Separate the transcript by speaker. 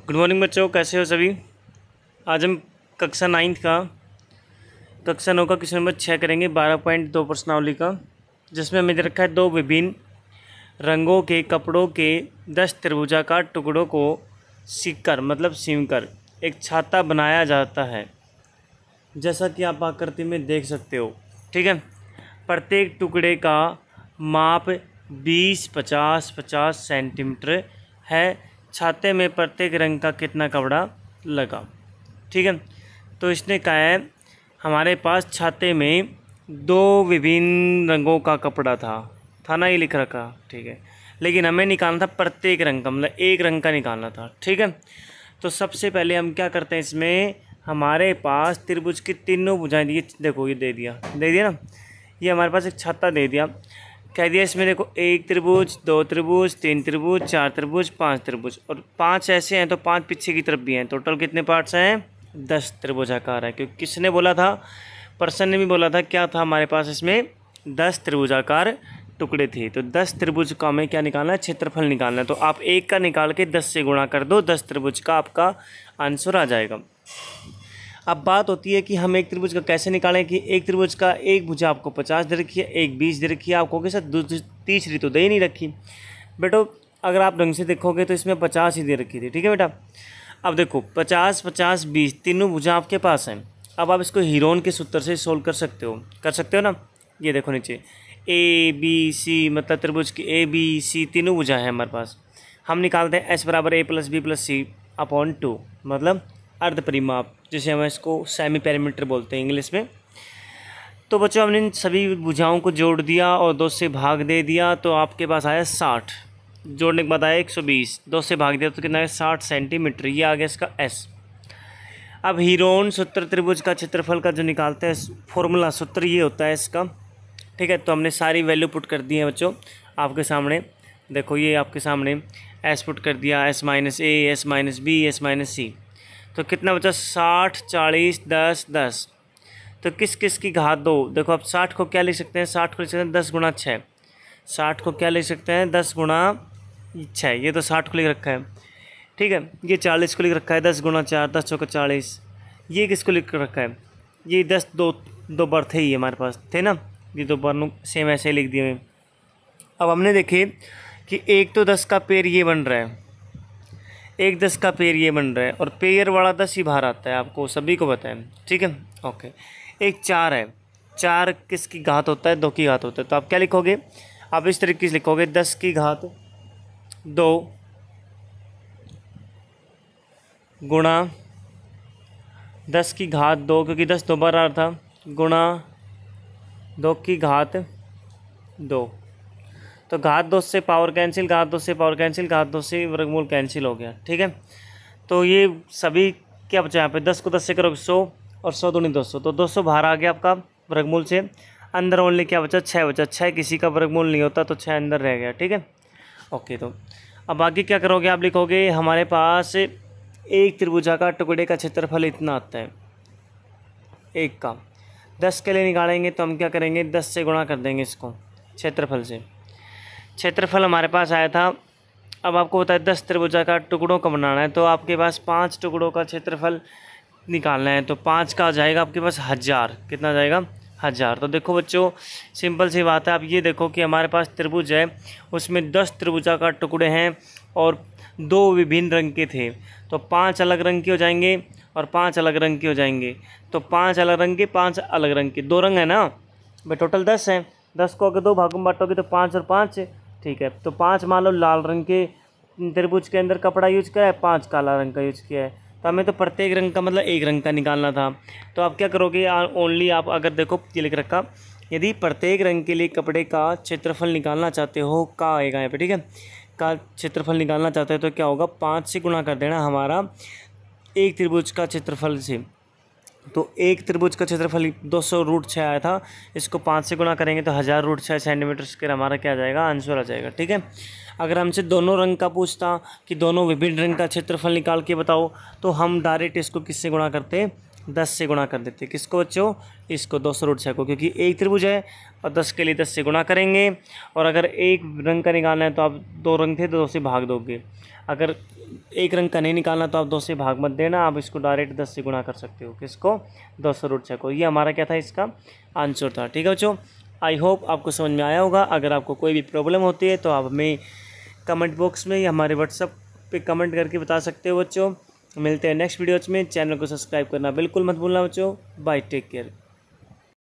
Speaker 1: Good morning बच्चों, कैसे हो सभी। आज हम कक्षा 9 का कक्षा 9 का क्वेश्चन नंबर 6 करेंगे 12.2 प्रश्नावली का, जिसमें हमें दे रखा है दो विभिन्न रंगों के कपड़ों के 10 त्रिभुजाकार टुकड़ों को सीकर एक छाता बनाया जाता है, जैसा कि आप आकृति में देख सकते हो। ठीक है, प्रत्येक टुकड़े का माप 20, 50, 50 सेंटीमीटर है। छाते में प्रत्येक रंग का कितना कपड़ा लगा। ठीक है, तो इसने कहा है हमारे पास छाते में दो विभिन्न रंगों का कपड़ा था ना, ये लिख रखा। ठीक है, लेकिन हमें निकालना था प्रत्येक रंग का, मतलब एक रंग का निकालना था। ठीक है, तो सबसे पहले हम क्या करते हैं, इसमें हमारे पास त्रिभुज की तीनों भुजाएं दी। देखो ये दे दिया ना, ये हमारे पास एक छाता दे दिया। कह दिया इसमें देखो एक त्रिभुज, दो त्रिभुज, तीन त्रिभुज, चार त्रिभुज, पांच त्रिभुज, और पांच ऐसे हैं तो पांच पीछे की तरफ भी हैं। टोटल कितने पार्ट्स हैं? 10 त्रिभुजाकार है। क्योंकि किसने बोला था? पर्सन ने भी बोला था। क्या था हमारे पास इसमें? 10 त्रिभुजाकार टुकड़े थे। तो 10 त्रिभुज का हमें क्या निकालना है? क्षेत्रफल निकालना है। तो आप एक का निकाल के 10 से गुणा कर दो, 10 त्रिभुज का आपका आंसर आ जाएगा। अब बात होती है कि हम एक त्रिभुज का कैसे निकालें, कि एक त्रिभुज का एक भुजा आपको 50 दे रखी है, एक 20 दे रखी है, आपको के साथ तीसरी तो दे ही नहीं रखी। बेटो अगर आप ढंग से देखोगे तो इसमें 50 ही दे रखी थी। ठीक है बेटा, अब देखो 50, 50, 20 तीनों भुजा आपके पास हैं। अब आप इसको हीरोन के सूत्र से सोल्व कर सकते हो ना। ये देखो नीचे ए बी सी, मतलब त्रिभुज की ए बी सी तीनों भुजा है हमारे पास। हम निकालते हैं एस बराबर a+b+c/2, मतलब अर्ध परिमाप, जैसे हम इसको सेमी पैरामीटर बोलते हैं इंग्लिश में। तो बच्चों हमने इन सभी भुजाओं को जोड़ दिया और 2 से भाग दे दिया, तो आपके पास आया 60। जोड़ने के बाद आया 120, 2 से भाग दिया तो कितना है? 60 सेंटीमीटर। ये आ गया इसका एस। अब हीरोन सूत्र त्रिभुज का क्षेत्रफल का जो निकालते हैं फॉर्मूला, सूत्र ये होता है इसका। ठीक है, तो हमने सारी वैल्यू पुट कर दी है बच्चों आपके सामने। देखो ये आपके सामने एस पुट कर दिया, S-A, S-B, S-C। तो कितना बचा? 60, 40, 10, 10। तो किस किस की घात 2। देखो अब 60 को क्या लिख सकते हैं? 60 को लिख सकते हैं 10 गुणा 6। 60 को क्या लिख सकते हैं? 10 गुणा 6। ये तो 60 को लिख रखा है। ठीक है, ये 40 को लिख रखा है 10 गुणा 4, 10 चौका 40। ये किसको लिख रखा है? ये 10 दो बार थे, ये हमारे पास थे ना, ये दो बार सेम ऐसे ही लिख दिए हुए। अब हमने देखे कि एक तो 10 का पेयर ये बन रहा है, एक 10 का पेयर ये बन रहा है, और पेयर वाला 10 ही बाहर आता है, आपको सभी को पता है। ठीक है, ओके। एक 4 है, 4 किसकी घात होता है? 2 की घात होता है। तो आप क्या लिखोगे? आप इस तरीके से लिखोगे 10 की घात 2 गुणा 10 की घात 2, क्योंकि 10 दो बार आ रहा था, गुणा 2 की घात 2। तो घात 2 से पावर कैंसिल, घात 2 से पावर कैंसिल, घात 2 से वर्गमूल कैंसिल हो गया। ठीक है, तो ये सभी क्या बचा यहाँ पे? 10 को 10 से करोगे 100, और 100 दूनी 200, तो 200 बाहर आ गया आपका वर्गमूल से। अंदर ओनली क्या बचा? 6 बचा। 6 किसी का वर्गमूल नहीं होता, तो 6 अंदर रह गया। ठीक है, ओके। तो अब आगे क्या करोगे? आप लिखोगे हमारे पास एक त्रिभुजाकार टुकड़े का क्षेत्रफल इतना आता है, एक का। 10 के लिए निकालेंगे तो हम क्या करेंगे? 10 से गुणा कर देंगे इसको क्षेत्रफल से। क्षेत्रफल हमारे पास आया था। अब आपको बताया 10 त्रिभुजाकार टुकड़ों का बनाना है, तो आपके पास 5 टुकड़ों का क्षेत्रफल निकालना है। तो 5 का आ जाएगा आपके पास 1000। कितना आ जाएगा? 1000। तो देखो बच्चों सिंपल सी बात है। आप ये देखो कि हमारे पास त्रिभुज है, उसमें 10 त्रिभुजाकार टुकड़े हैं और 2 विभिन्न रंग के थे, तो 5 अलग रंग के हो जाएंगे और 5 अलग रंग के हो जाएंगे। तो 5 अलग रंग के, 5 अलग रंग के, 2 रंग है ना भाई, टोटल 10 हैं। 10 को अगर 2 भागों में बांटोगे तो 5 और 5। ठीक है, तो 5 मान लो लाल रंग के त्रिभुज के अंदर कपड़ा यूज किया है, 5 काला रंग का यूज किया है। तो हमें तो प्रत्येक रंग का मतलब एक रंग का निकालना था। तो आप क्या करोगे? ओनली आप अगर देखो ये लिख रखा, यदि प्रत्येक रंग के लिए कपड़े का क्षेत्रफल निकालना चाहते हो, का आएगा यहाँ पे। ठीक है, का क्षेत्रफल निकालना चाहते हो तो क्या होगा? 5 से गुणा कर देना हमारा एक त्रिभुज का क्षेत्रफल से। तो एक त्रिभुज का क्षेत्रफल 200√6 आया था, इसको 5 से गुणा करेंगे तो 1000√6 सेंटीमीटर स्क्वायर हमारा क्या आ जाएगा? आंसर आ जाएगा। ठीक है, अगर हमसे दोनों रंग का पूछता कि दोनों विभिन्न रंग का क्षेत्रफल निकाल के बताओ, तो हम डायरेक्ट इसको किससे गुणा करते? 10 से गुणा कर देते हैं। किसको बच्चों? इसको 200√6 को, क्योंकि एक त्रिभुज है और 10 के लिए 10 से गुणा करेंगे। और अगर एक रंग का निकालना है तो आप 2 रंग थे तो 2 से भाग दोगे। अगर एक रंग का नहीं निकालना तो आप 2 से भाग मत देना, आप इसको डायरेक्ट 10 से गुणा कर सकते हो। किसको? 200√6 को। ये हमारा क्या था, इसका आंसर था। ठीक है बच्चों, आई होप आपको समझ में आया होगा। अगर आपको कोई भी प्रॉब्लम होती है तो आप हमें कमेंट बॉक्स में या हमारे व्हाट्सएप पे कमेंट करके बता सकते हो बच्चों। मिलते हैं नेक्स्ट वीडियोज़ में। चैनल को सब्सक्राइब करना बिल्कुल मत भूलना बच्चों। Bye, take care.